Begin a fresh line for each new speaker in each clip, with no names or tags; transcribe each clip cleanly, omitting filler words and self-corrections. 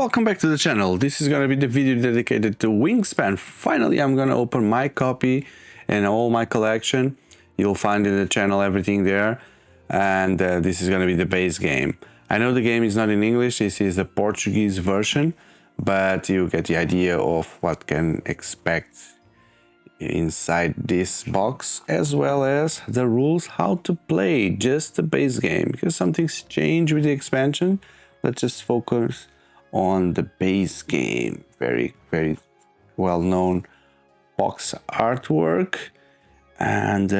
Welcome back to the channel. This is going to be the video dedicated to Wingspan. Finally, I'm going to open my copy and all my collection. You'll find in the channel everything there. And this is going to be the base game. I know the game is not in English. This is the Portuguese version. But you get the idea of what can expect inside this box, as well as the rules how to play just the base game, because some things change with the expansion. Let's just focus on the base game. Very well known box artwork, and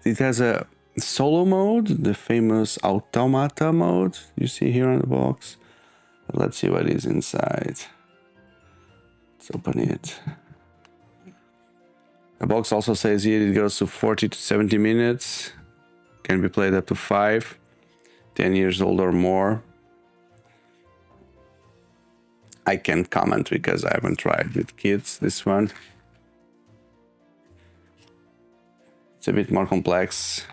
it has a solo mode, the famous automata mode you see here on the box. Let's see what is inside. Let's open it. The box also says here it goes to 40 to 70 minutes. Can be played up to 5, 10 years old or more. I can't comment because I haven't tried with kids this one. It's a bit more complex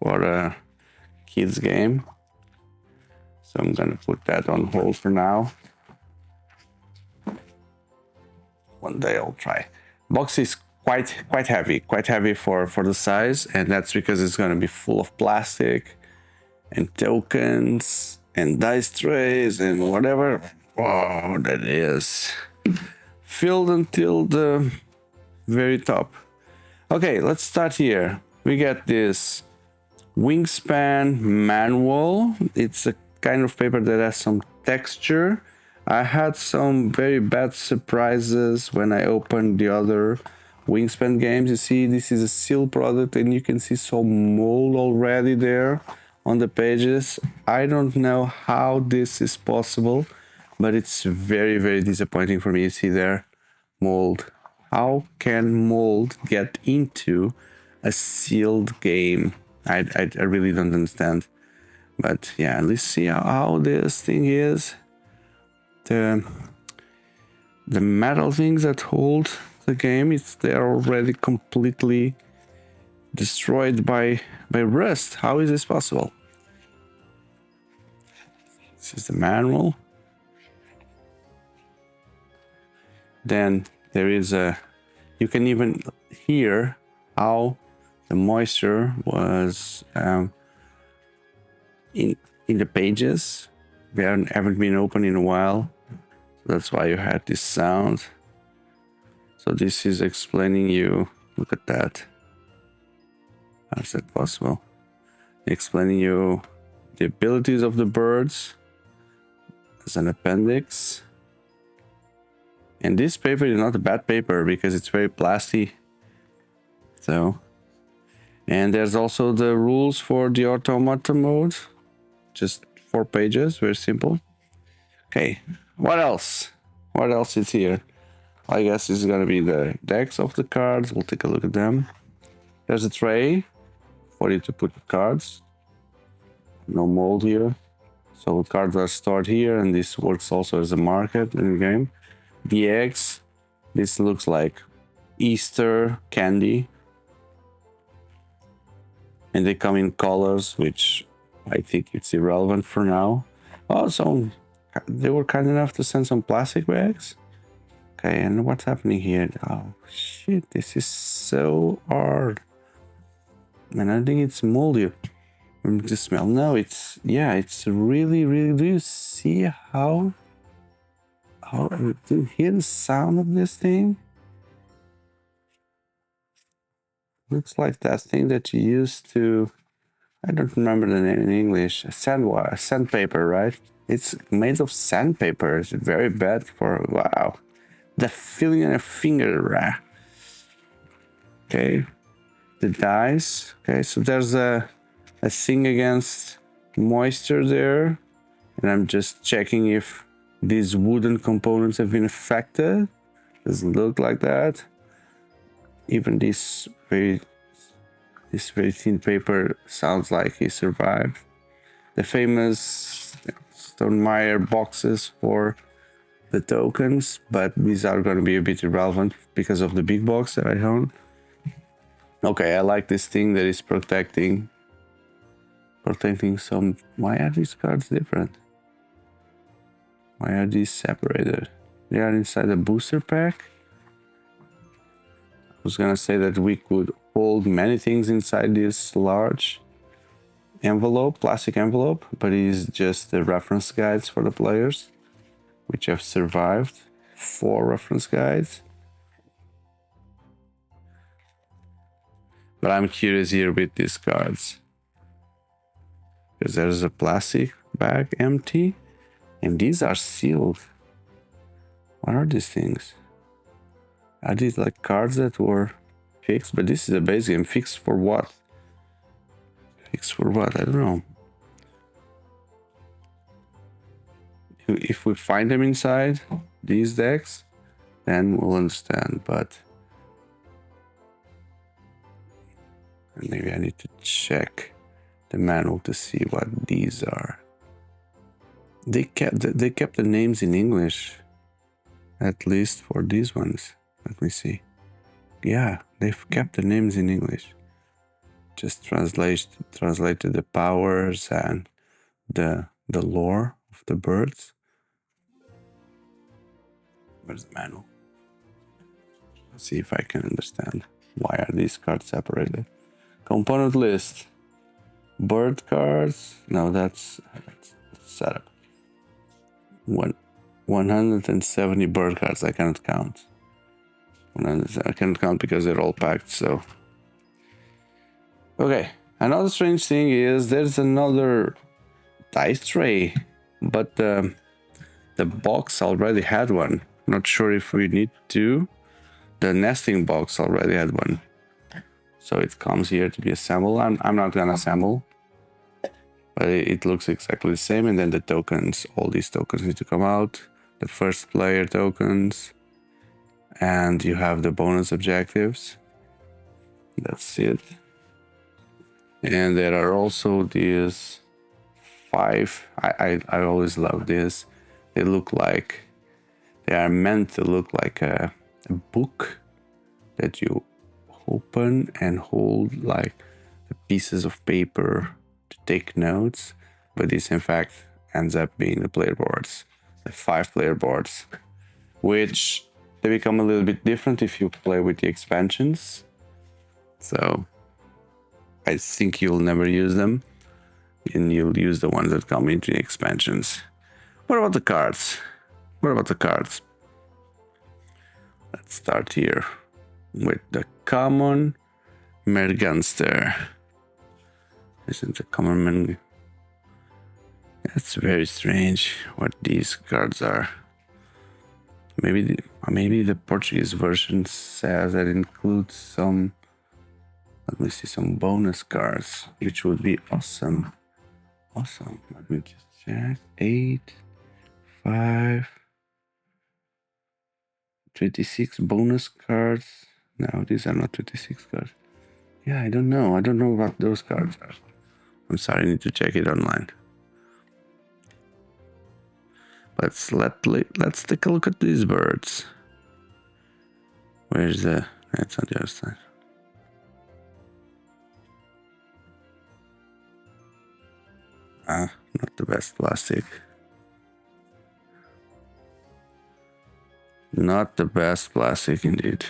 for a kids game. So I'm gonna put that on hold for now. One day I'll try. Box is quite heavy for the size, and that's because it's gonna be full of plastic and tokens and dice trays and whatever. Wow, that is filled until the very top. Okay, let's start here. We get this Wingspan manual. It's a kind of paper that has some texture. I had some very bad surprises when I opened the other Wingspan games. You see, this is a sealed product and you can see some mold already there on the pages. I don't know how this is possible, but it's very disappointing for me. You see there, mold. How can mold get into a sealed game? I really don't understand. But yeah, let's see how this thing is. The metal things that hold the game, they're already completely destroyed by rust. How is this possible? This is the manual. Then there is you can even hear how the moisture was in the pages. They haven't been open in a while. That's why you had this sound. So this is explaining you, look at that. How is that possible? Explaining you the abilities of the birds as an appendix. And this paper is not a bad paper because it's very plastic. So, and there's also the rules for the automata mode. Just 4 pages, very simple. Okay, what else? What else is here? I guess this is gonna be the decks of the cards. We'll take a look at them. There's a tray for you to put the cards. No mold here. So the cards are stored here, and this works also as a market in the game. The eggs, this looks like Easter candy. And they come in colors, which I think it's irrelevant for now. Oh, so they were kind enough to send some plastic bags. Okay, and what's happening here? Oh shit, this is so hard. And I think it's moldy. The smell. No, it's really. Do you see how do you hear the sound of this thing? Looks like that thing that you used to, I don't remember the name in English, sandpaper, right? It's made of sandpaper. It's very bad for, wow. The feeling in a finger. Okay. The dice. Okay, so there's a thing against moisture there. And I'm just checking if these wooden components have been affected. Doesn't look like that. Even this very thin paper sounds like he survived. The famous Stonemaier boxes for the tokens, but these are going to be a bit irrelevant because of the big box that I own. Okay, I like this thing that is protecting some. Why are these cards different? Why are these separated? They are inside a booster pack. I was gonna say that we could hold many things inside this large envelope, plastic envelope, but it's just the reference guides for the players, which have survived. 4 reference guides. But I'm curious here with these cards, because there's a plastic bag empty, and these are sealed. What are these things? Are these like cards that were fixed? But this is a base game. Fixed for what? Fixed for what? I don't know. If we find them inside these decks, then we'll understand. But maybe I need to check the manual to see what these are. They kept the names in English, at least for these ones. Let me see. Yeah, they've kept the names in English. Just translated the powers and the lore of the birds. Where's the manual? Let's see if I can understand. Why are these cards separated? Component list. Bird cards. No, that's setup. 170 bird cards. I cannot count. I cannot count because they're all packed. So, okay. Another strange thing is there's another dice tray, but the box already had one. Not sure if we need to. The nesting box already had one, so it comes here to be assembled. I'm not gonna assemble, but it looks exactly the same. And then the tokens, all these tokens need to come out. The first player tokens, and you have the bonus objectives. That's it. And there are also these 5. I always love this. They look like, they are meant to look like a book that you open and hold like the pieces of paper to take notes. But this in fact ends up being the player boards, the 5 player boards, which they become a little bit different if you play with the expansions. So I think you'll never use them, and you'll use the ones that come into the expansions. What about the cards? Let's start here with the common Merganster. Isn't the common That's very strange what these cards are. Maybe the Portuguese version says that it includes some, let me see, some bonus cards, which would be awesome. Let me just check. 8, 5, 26 bonus cards. No, these are not 26 cards. Yeah, I don't know what those cards are. I'm sorry, I need to check it online. Let's take a look at these birds. Where's the... That's on the other side. Not the best plastic. Not the best plastic indeed.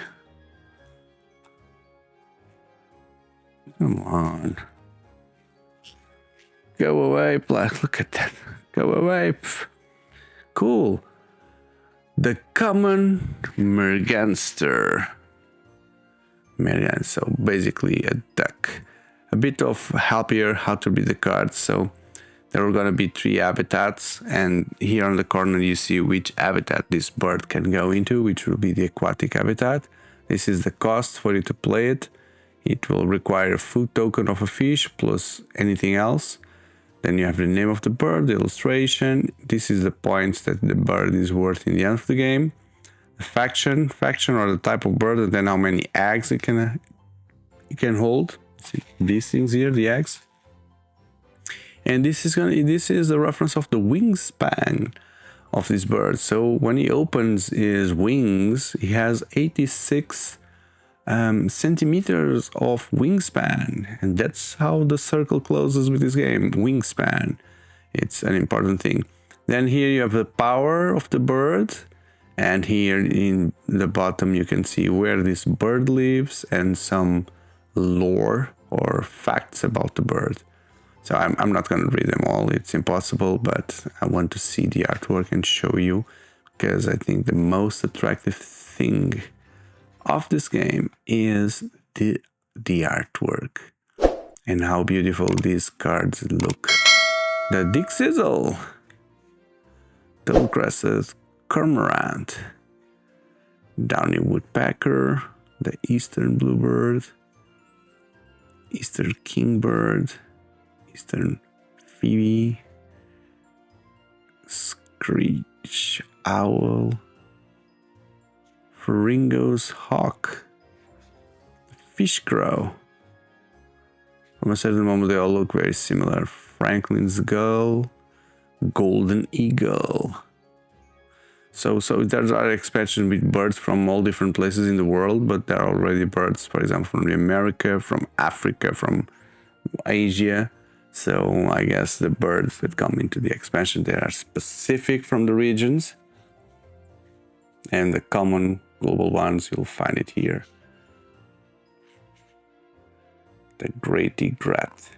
Come on. Go away, plastic. Look at that. Go away. Pff. Cool. The common Merganster. So basically a duck. A bit of help here how to read the cards. So there are going to be 3 habitats, and here on the corner you see which habitat this bird can go into, which will be the aquatic habitat. This is the cost for you to play it. It will require a food token of a fish plus anything else. Then you have the name of the bird, the illustration. This is the points that the bird is worth in the end of the game. The faction or the type of bird, and then how many eggs it can hold. See these things here, the eggs. And this is the reference of the wingspan of this bird. So when he opens his wings, he has 86 centimeters of wingspan, and that's how the circle closes with this game. Wingspan, it's an important thing. Then here you have the power of the bird, and here in the bottom you can see where this bird lives and some lore or facts about the bird. So I'm not going to read them all, it's impossible, but I want to see the artwork and show you, because I think the most attractive thing of this game is the artwork and how beautiful these cards look. The Dick Sizzle, Double-crested Cormorant, Downy Woodpecker, the Eastern Bluebird, Eastern Kingbird, Eastern Phoebe, Screech Owl, Fringo's Hawk, Fish Crow. From a certain moment they all look very similar. Franklin's Gull, Golden Eagle. So there's our expansion with birds from all different places in the world, but there are already birds, for example, from America, from Africa, from Asia. So I guess the birds that come into the expansion, they are specific from the regions. And the common global ones, you'll find it here. The Great Egret.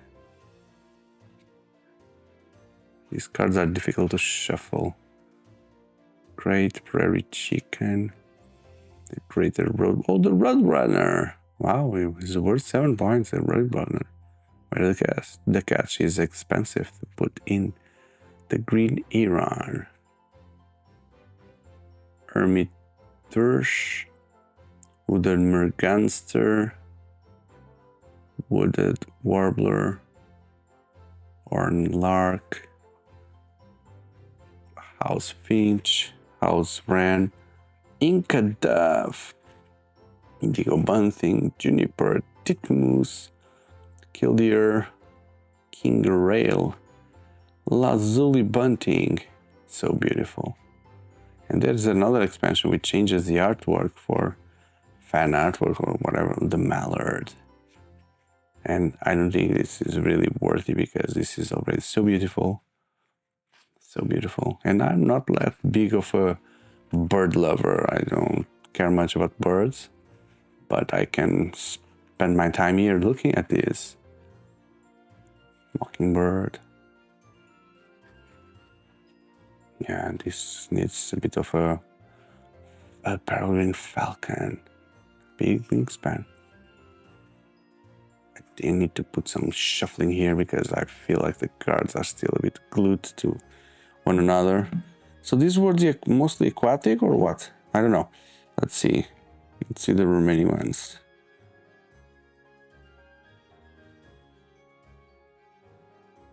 These cards are difficult to shuffle. Great Prairie Chicken. The Greater Road. Oh, the Roadrunner. Wow, it's worth 7 points. The Roadrunner. Where the catch is expensive to put in. The Green Iran. Hermit Thrush. Wooded Merganster. Wooded Warbler. Horned Lark. House Finch. House Wren, Inca Dove, Indigo Bunting, Juniper, Titmouse, Killdeer, King Rail, Lazuli Bunting. So beautiful. And there's another expansion which changes the artwork for fan artwork or whatever, the Mallard. And I don't think this is really worthy because this is already so beautiful. So beautiful. And I'm not that big of a bird lover. I don't care much about birds, but I can spend my time here looking at this. Mockingbird. Yeah, this needs a bit of a peregrine falcon. Big wingspan. I do need to put some shuffling here because I feel like the cards are still a bit glued to one another. So these were the mostly aquatic or what? I don't know. Let's see. Let's see the remaining ones.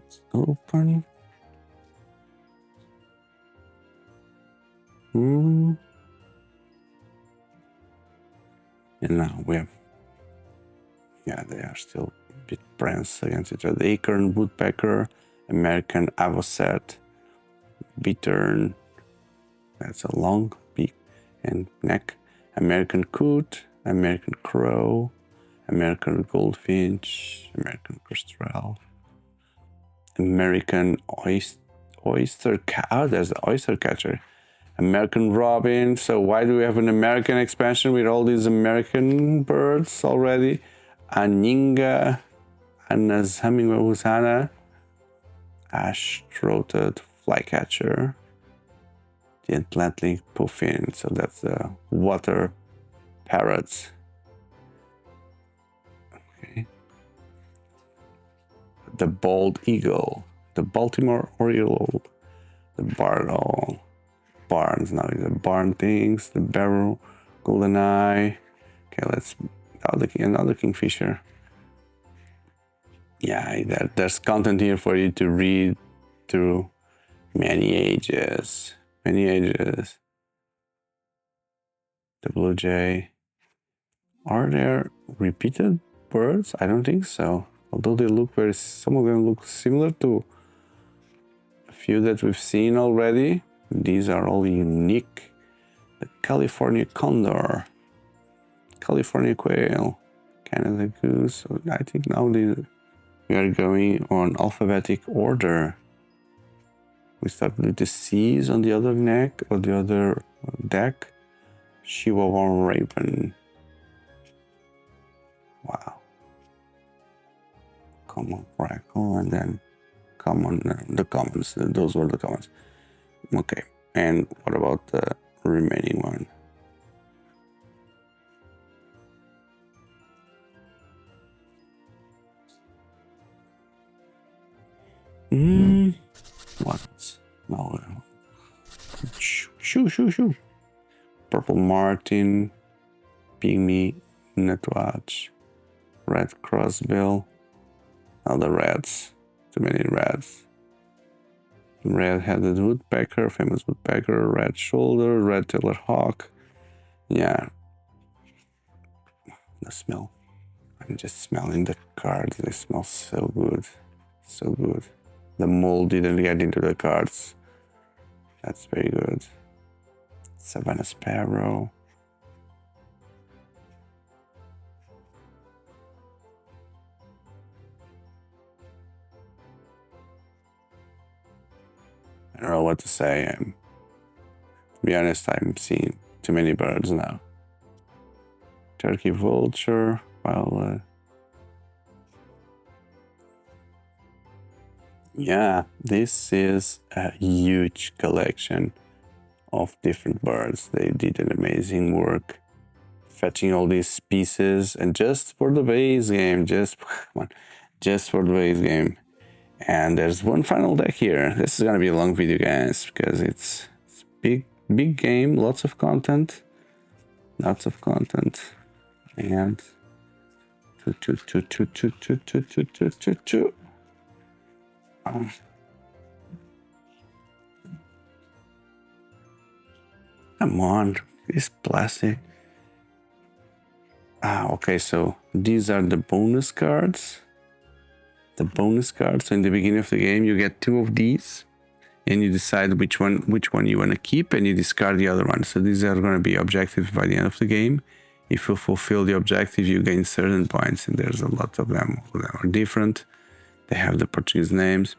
Let's open. And now we have, yeah, they are still a bit brands against each other. The Acorn Woodpecker, American Avocet, Bittern, that's a long beak and neck, American Coot, American Crow, American Goldfinch, American Kestrel, American Oyster Cat. Oh, there's the Oyster Catcher. American Robin. So why do we have an American expansion with all these American birds already? Aninga, Anna's Hummingbird Husana, Ash-throated Flycatcher, the Atlantic Puffin. So that's the water parrots. Okay. The Bald Eagle, the Baltimore Oriole, the Barn. Barns now, the barn things, the barrel, golden eye. Okay, let's another kingfisher. Yeah, there's content here for you to read through many ages. The blue jay. Are there repeated birds? I don't think so. Although they look some of them look similar to a few that we've seen already. These are all unique. The California condor, California quail, Canada goose. So I think now we are going on alphabetic order We start with the C's on the other neck or the other deck. Chihuahua Raven. Wow. Common Crackle, and then common, the commons. Those were the commons. Okay. And what about the remaining one? What? No. Shoo. Purple Martin, Pygmy, Nutwatch, Red Crossbill. All the reds. Too many reds. Red-headed woodpecker, famous woodpecker, red shoulder, red-tailed hawk. Yeah. The smell. I'm just smelling the cards. They smell so good. So good. The mold didn't get into the cards. That's very good. Savannah Sparrow. I don't know what to say. To be honest, I'm seeing too many birds now. Turkey vulture. Well, yeah, this is a huge collection of different birds. They did an amazing work fetching all these pieces, and just for the base game, just for the base game. And there's one final deck here. This is gonna be a long video, guys, because it's big game, lots of content, and two. Come on, this plastic. Okay, so these are the bonus cards. So in the beginning of the game, you get 2 of these, and you decide which one you want to keep, and you discard the other one. So these are going to be objectives by the end of the game. If you fulfill the objective, you gain certain points, and there's a lot of them. All of them are different. They have the Portuguese names,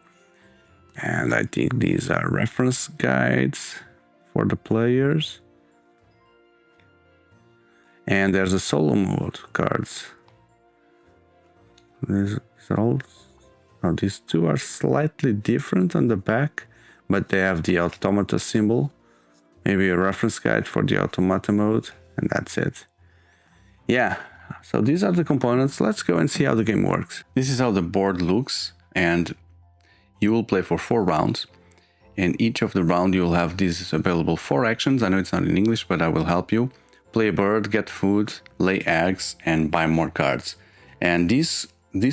and I think these are reference guides for the players. And there's a solo mode cards. These two are slightly different on the back, but they have the automata symbol, maybe a reference guide for the automata mode, and that's it. Yeah, so these are the components. Let's go and see how the game works. This is how the board looks, and you will play for 4 rounds. In each of the round you will have these available 4 actions. I know it's not in English, but I will help you. Play a bird, get food, lay eggs, and buy more cards. And these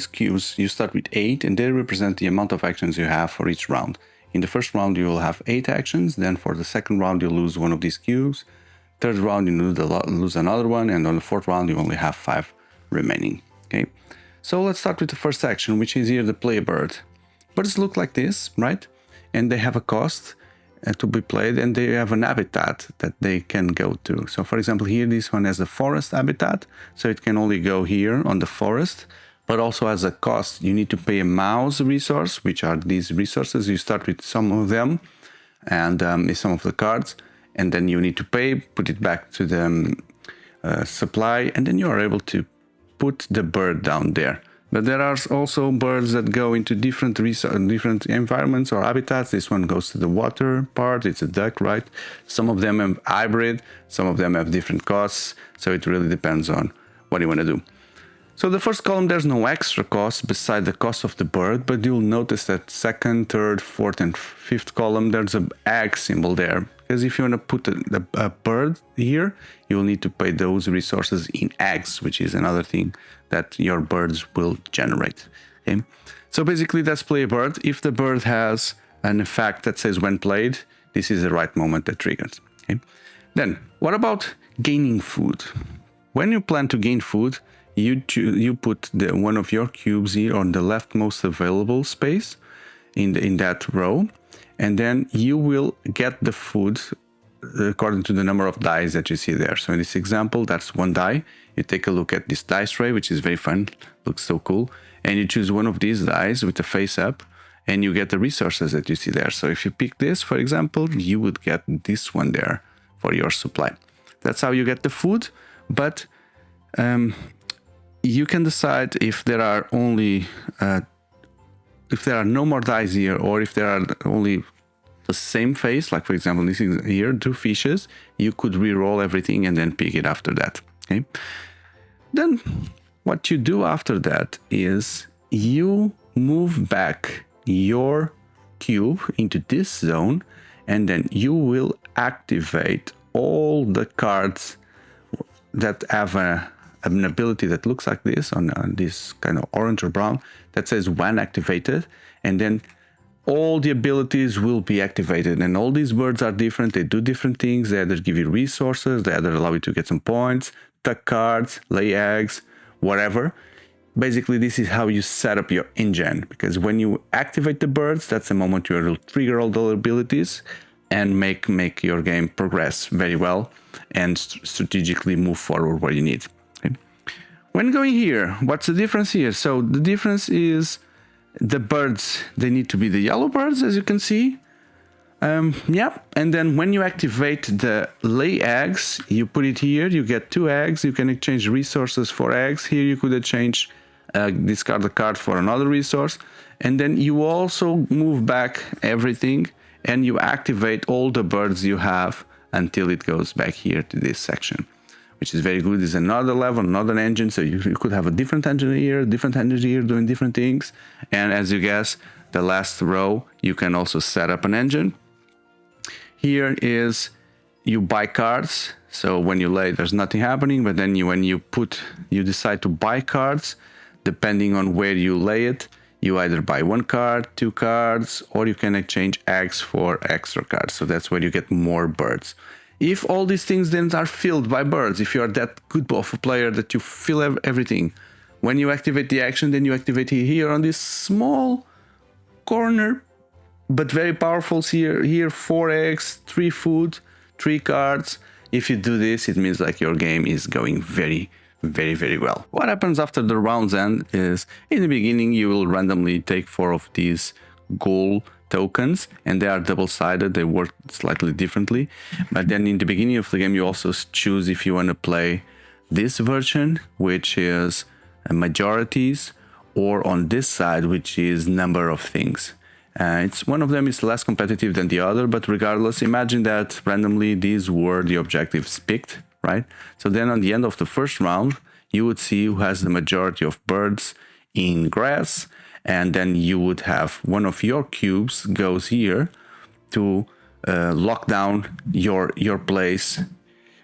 cubes, you start with 8, and they represent the amount of actions you have for each round. In the first round you will have 8 actions, then for the second round you lose one of these cubes. Third round you lose another one, and on the fourth round you only have 5 remaining. Okay, so let's start with the first action, which is here the play a bird. Birds look like this, right? And they have a cost to be played, and they have an habitat that they can go to. So for example, here this one has a forest habitat, so it can only go here on the forest, but also has a cost. You need to pay a mouse resource, which are these resources. You start with some of them, and some of the cards, and then you need to pay, put it back to the supply, and then you are able to put the bird down there. But there are also birds that go into different environments or habitats. This one goes to the water part. It's a duck, right? Some of them have hybrid. Some of them have different costs. So it really depends on what you want to do. So the first column, there's no extra cost beside the cost of the bird, but you'll notice that second, third, fourth, and fifth column, there's an egg symbol there. Because if you want to put a bird here, you'll need to pay those resources in eggs, which is another thing that your birds will generate. Okay? So basically, that's play a bird. If the bird has an effect that says when played, this is the right moment that triggers. Okay? Then, what about gaining food? When you plan to gain food, you put one of your cubes here on the leftmost available space in that row, and then you will get the food according to the number of dice that you see there. So in this example, that's 1 die. You take a look at this dice tray, which is very fun, looks so cool, and you choose one of these dice with the face up, and you get the resources that you see there. So if you pick this, for example, you would get this one there for your supply. That's how you get the food, but you can decide if there are only if there are no more dice here, or if there are only the same face, like for example this is here, 2 fishes, you could re-roll everything and then pick it after that. Okay, then what you do after that is you move back your cube into this zone, and then you will activate all the cards that have an ability that looks like this on this kind of orange or brown that says when activated, and then all the abilities will be activated. And all these birds are different, they do different things. They either give you resources, they either allow you to get some points, tuck cards, lay eggs, whatever. Basically, this is how you set up your engine, because when you activate the birds, that's the moment you will trigger all the abilities and make your game progress very well and strategically move forward where you need. Okay. When going here, what's the difference here? So the difference is the birds, they need to be the yellow birds, as you can see. Yeah, and then when you activate the lay eggs, you put it here, you get 2 eggs, you can exchange resources for eggs. Here you could exchange, discard a card for another resource, and then you also move back everything and you activate all the birds you have until it goes back here to this section, which is very good. It's another level, another engine, so you could have a different engine here doing different things. And as you guess, the last row, you can also set up an engine. Here is you buy cards. So when you lay, there's nothing happening, but then when you decide to buy cards, depending on where you lay it, you either buy 1 card, 2 cards, or you can exchange eggs for extra cards. So that's where you get more birds. If all these things then are filled by birds, if you are that good of a player that you fill everything, when you activate the action, then you activate it here on this small corner, but very powerful here 4 eggs, 3 food, 3 cards. If you do this, it means like your game is going very, very well. What happens after the round's end is, in the beginning, you will randomly take 4 of these gold tokens, and they are double-sided, they work slightly differently. But then in the beginning of the game, you also choose if you want to play this version, which is majorities, or on this side, which is number of things. It's one of them is less competitive than the other, but regardless, imagine that randomly these were the objectives picked, right? So then on the end of the first round, you would see who has the majority of birds in grass, and then you would have one of your cubes goes here to lock down your place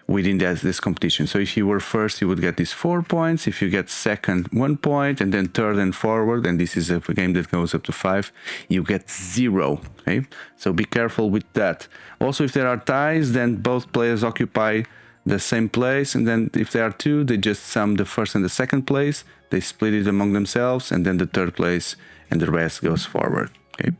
within this competition. So if you were first, you would get these 4 points. If you get second, 1 point, and then third and forward, and this is a game that goes up to 5, you get 0. Okay, so be careful with that. Also, if there are ties, then both players occupy the same place, and then if there are 2, they just sum the first and the second place, they split it among themselves, and then the third place and the rest goes forward. Okay,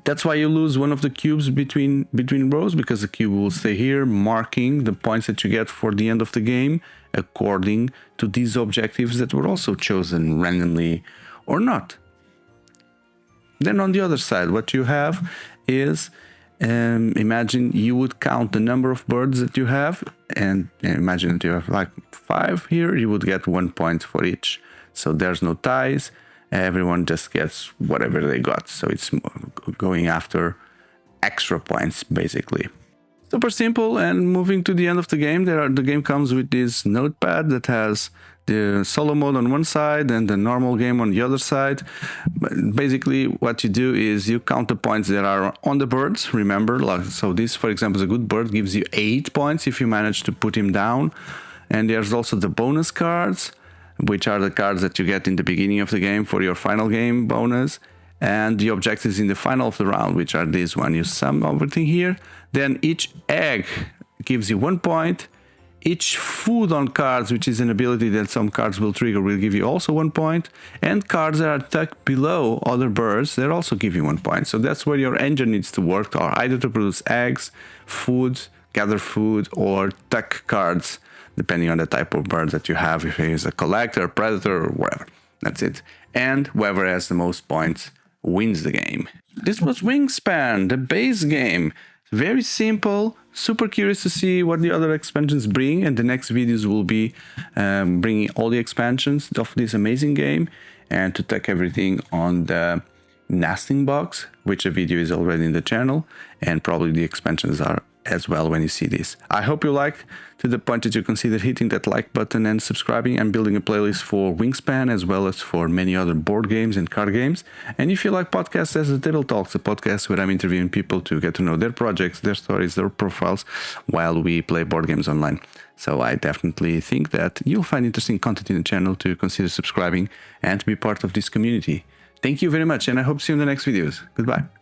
that's why you lose one of the cubes between rows, because the cube will stay here marking the points that you get for the end of the game according to these objectives that were also chosen randomly or not. Then on the other side, what you have is, imagine you would count the number of birds that you have, and imagine that you have like 5 here, you would get 1 point for each. So there's no ties, everyone just gets whatever they got. So it's going after extra points, basically. Super simple. And moving to the end of the game, the game comes with this notepad that has the solo mode on one side and the normal game on the other side. But basically, what you do is you count the points that are on the birds. Remember, so this, for example, is a good bird, gives you 8 points if you manage to put him down. And there's also the bonus cards, which are the cards that you get in the beginning of the game for your final game bonus, and the objectives in the final of the round, which are this one. You sum everything here, then each egg gives you 1 point, each food on cards, which is an ability that some cards will trigger, will give you also 1 point, and cards that are tucked below other birds, that also give you 1 point. So that's where your engine needs to work, or either to produce eggs, food, gather food, or tuck cards, depending on the type of bird that you have, if it is a collector, predator, or whatever. That's it. And whoever has the most points wins the game. This was Wingspan, the base game. Very simple, super curious to see what the other expansions bring, and the next videos will be bringing all the expansions of this amazing game and to take everything on the nesting box, which a video is already in the channel, and probably the expansions are as well when you see this. I hope you liked, to the point that you consider hitting that like button and subscribing. I'm building a playlist for Wingspan as well as for many other board games and card games. And if you like podcasts as the Table Talks, a podcast where I'm interviewing people to get to know their projects, their stories, their profiles while we play board games online. So I definitely think that you'll find interesting content in the channel to consider subscribing and to be part of this community. Thank you very much, and I hope to see you in the next videos. Goodbye.